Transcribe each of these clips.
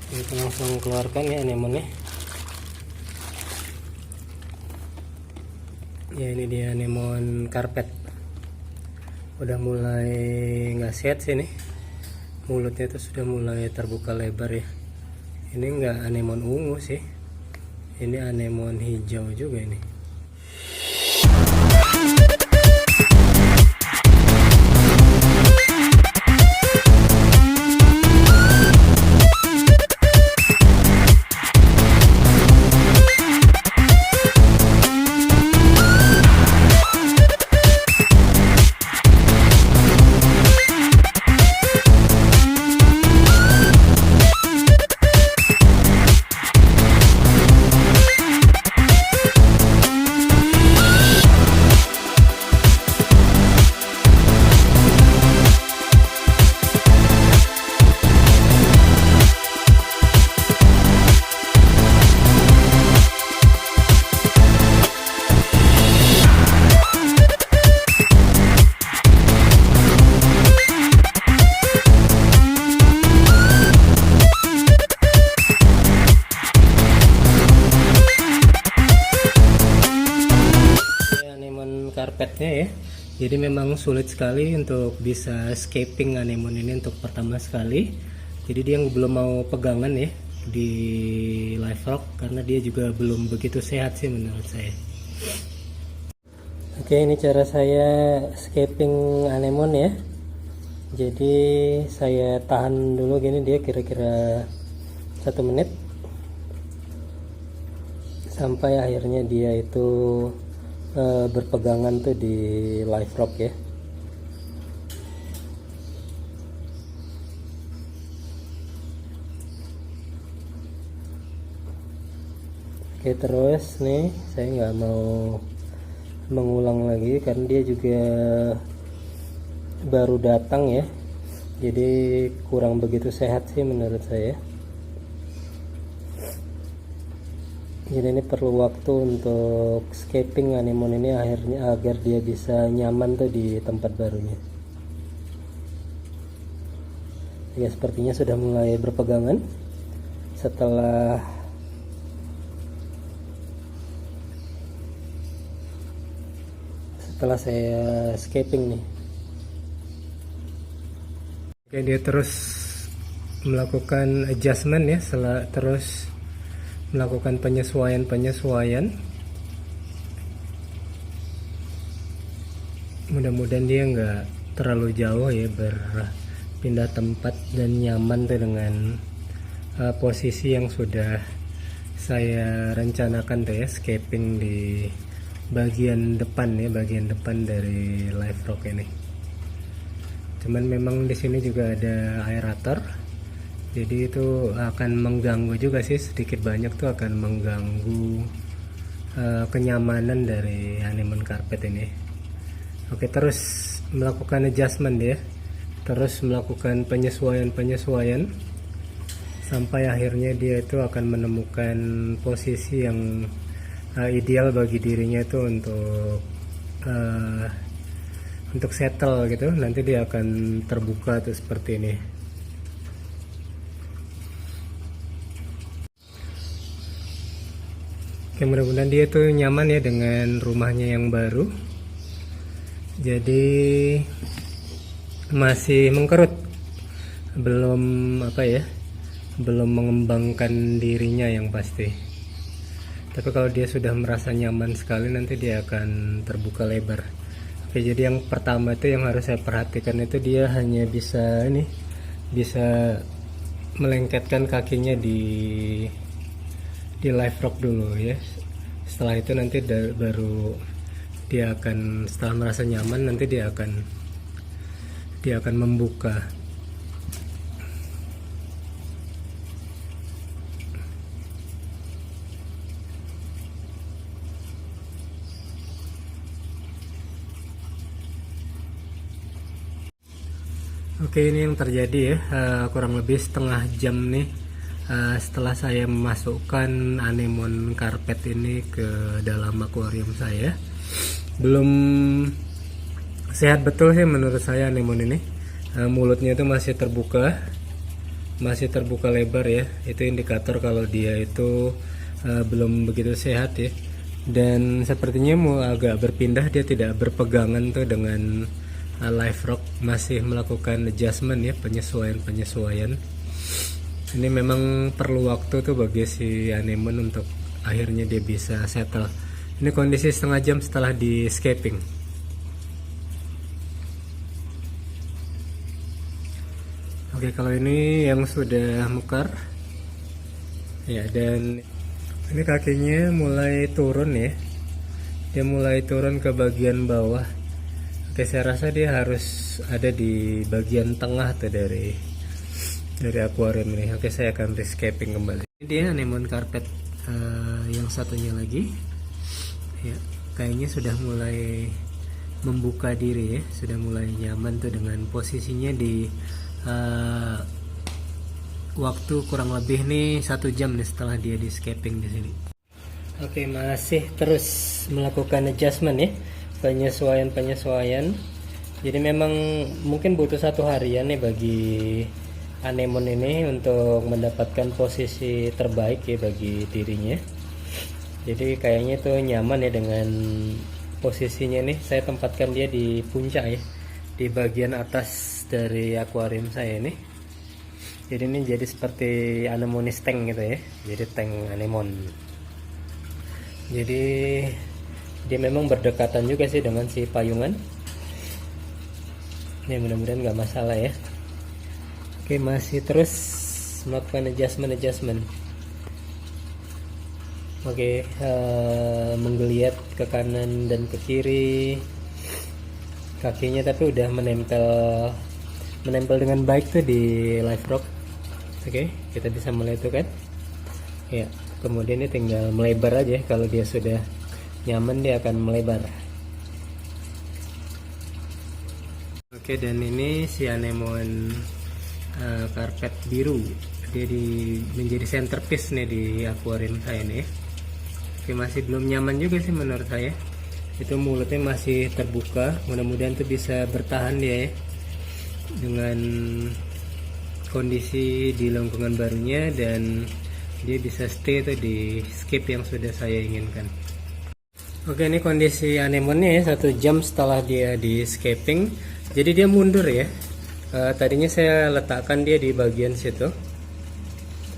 Kita langsung keluarkan ya anemonnya. Ya, ini dia anemon karpet. Udah mulai nggak sehat sih nih. Mulutnya tuh sudah mulai terbuka lebar ya. Ini nggak anemon ungu sih. Ini anemon hijau juga ini. Karpetnya ya, jadi memang sulit sekali untuk bisa escaping anemon ini untuk pertama sekali. Jadi dia belum mau pegangan ya di live rock karena dia juga belum begitu sehat sih menurut saya. Oke, ini cara saya escaping anemon ya. Jadi saya tahan dulu gini dia kira-kira 1 menit sampai akhirnya dia itu berpegangan tuh di live rock ya. Oke, terus nih saya nggak mau mengulang lagi karena dia juga baru datang ya, jadi kurang begitu sehat sih menurut saya. Jadi ini perlu waktu untuk escaping anemon ini akhirnya agar dia bisa nyaman tuh di tempat barunya. Ya, sepertinya sudah mulai berpegangan setelah saya escaping nih. Oke, dia terus melakukan adjustment ya, terus melakukan penyesuaian. Mudah-mudahan dia nggak terlalu jauh ya, berpindah tempat dan nyaman tuh dengan posisi yang sudah saya rencanakan tuh ya, escaping di bagian depan ya, bagian depan dari live rock ini. Cuman memang di sini juga ada aerator. Jadi itu akan mengganggu juga sih, sedikit banyak tuh akan mengganggu kenyamanan dari anemon karpet ini. Oke, terus melakukan adjustment ya, terus melakukan penyesuaian sampai akhirnya dia itu akan menemukan posisi yang ideal bagi dirinya itu untuk settle gitu. Nanti dia akan terbuka tuh seperti ini. Oke, mudah-mudahan dia tuh nyaman ya dengan rumahnya yang baru. Jadi masih mengkerut, belum belum mengembangkan dirinya yang pasti. Tapi kalau dia sudah merasa nyaman sekali, nanti dia akan terbuka lebar. Oke, jadi yang pertama itu yang harus saya perhatikan itu dia hanya bisa melengketkan kakinya di live rock dulu ya. Setelah itu nanti baru dia akan, setelah merasa nyaman, nanti dia akan membuka. Oke, ini yang terjadi ya, kurang lebih setengah jam nih setelah saya memasukkan anemon karpet ini ke dalam akuarium saya. Belum sehat betul sih menurut saya anemon ini. Mulutnya itu masih terbuka, masih terbuka lebar ya, itu indikator kalau dia itu belum begitu sehat ya. Dan sepertinya mau agak berpindah, dia tidak berpegangan tuh dengan live rock, masih melakukan adjustment ya, penyesuaian. Ini memang perlu waktu tuh bagi si anemon untuk akhirnya dia bisa settle. Ini kondisi setengah jam setelah di scaping. Oke, kalau ini yang sudah mekar ya, dan ini kakinya mulai turun ya, dia mulai turun ke bagian bawah. Oke, saya rasa dia harus ada di bagian tengah tuh dari akuarium ini. Oke, saya akan rescaping kembali. Ini dia anemon carpet yang satunya lagi ya, kayaknya sudah mulai membuka diri ya, sudah mulai nyaman tuh dengan posisinya di waktu kurang lebih nih 1 jam nih setelah dia di scaping di sini. Oke, masih terus melakukan adjustment ya, penyesuaian. Jadi memang mungkin butuh 1 harian nih bagi anemon ini untuk mendapatkan posisi terbaik ya bagi dirinya. Jadi kayaknya tuh nyaman ya dengan posisinya nih. Saya tempatkan dia di puncak ya, di bagian atas dari akuarium saya ini. Jadi ini jadi seperti anemonis tank gitu ya, jadi tank anemon. Jadi dia memang berdekatan juga sih dengan si payungan. Ini mudah-mudahan nggak masalah ya. Oke, masih terus melakukan adjustment. Oke, menggeliat ke kanan dan ke kiri kakinya, tapi udah menempel dengan baik tuh di live rock. Oke, kita bisa mulai itu kan ya. Kemudian ini tinggal melebar aja. Kalau dia sudah nyaman, dia akan melebar. Oke, dan ini si anemon karpet biru, dia menjadi centerpiece nih di akuarium saya nih. Oke, masih belum nyaman juga sih menurut saya. Itu mulutnya masih terbuka, mudah-mudahan tuh bisa bertahan dia ya dengan kondisi di lingkungan barunya, dan dia bisa stay tuh di scape yang sudah saya inginkan. Oke, ini kondisi anemonnya ya 1 jam setelah dia di scaping. Jadi dia mundur ya. Tadinya saya letakkan dia di bagian situ.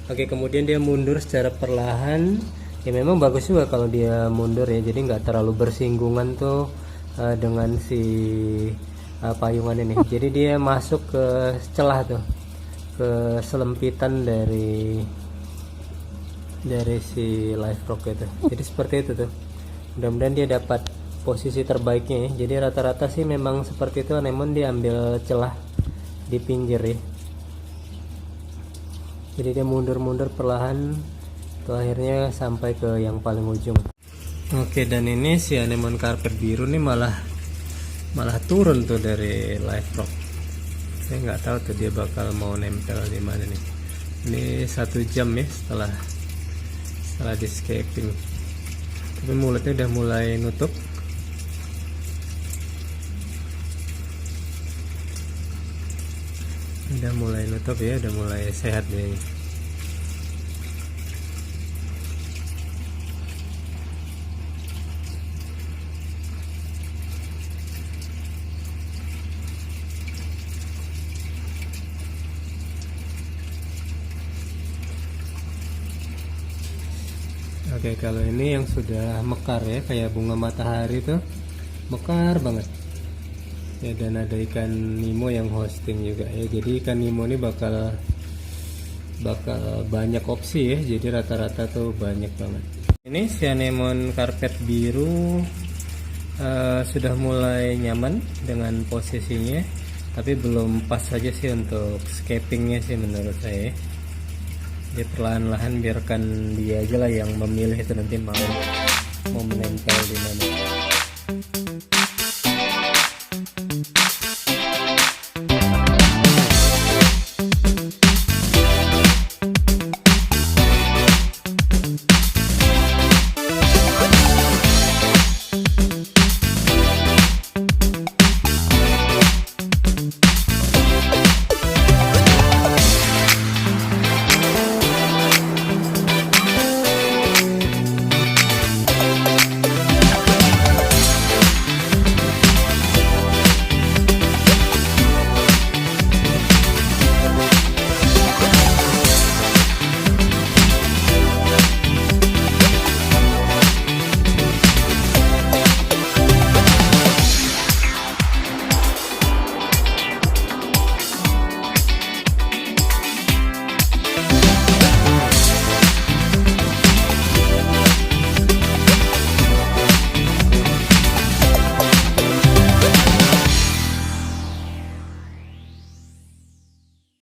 Oke, kemudian dia mundur secara perlahan. Ya memang bagus juga kalau dia mundur ya, jadi nggak terlalu bersinggungan tuh dengan si payungan ini. Jadi dia masuk ke celah tuh, ke selempitan dari si live rock itu. Jadi seperti itu tuh. Mudah-mudahan dia dapat posisi terbaiknya ya. Jadi rata-rata sih memang seperti itu, anemon diambil celah di pinggir ya. Jadi dia mundur-mundur perlahan tuh, akhirnya sampai ke yang paling ujung. Oke, dan ini si anemon karpet biru nih malah turun tuh dari live rock. Saya nggak tahu tuh dia bakal mau nempel di mana nih. Ini 1 jam ya setelah di scaping. Tapi mulutnya udah mulai nutup. Udah mulai nutup ya, udah mulai sehat deh. Oke, kalau ini yang sudah mekar ya, kayak bunga matahari tuh, mekar banget ya. Dan ada ikan Nemo yang hosting juga ya, jadi ikan Nemo ini bakal banyak opsi ya, jadi rata-rata tuh banyak banget. Ini si anemon karpet biru sudah mulai nyaman dengan posisinya, tapi belum pas saja sih untuk scapingnya sih menurut saya. Dia perlahan-lahan biarkan dia aja lah yang memilih itu nanti mau menempel di mana.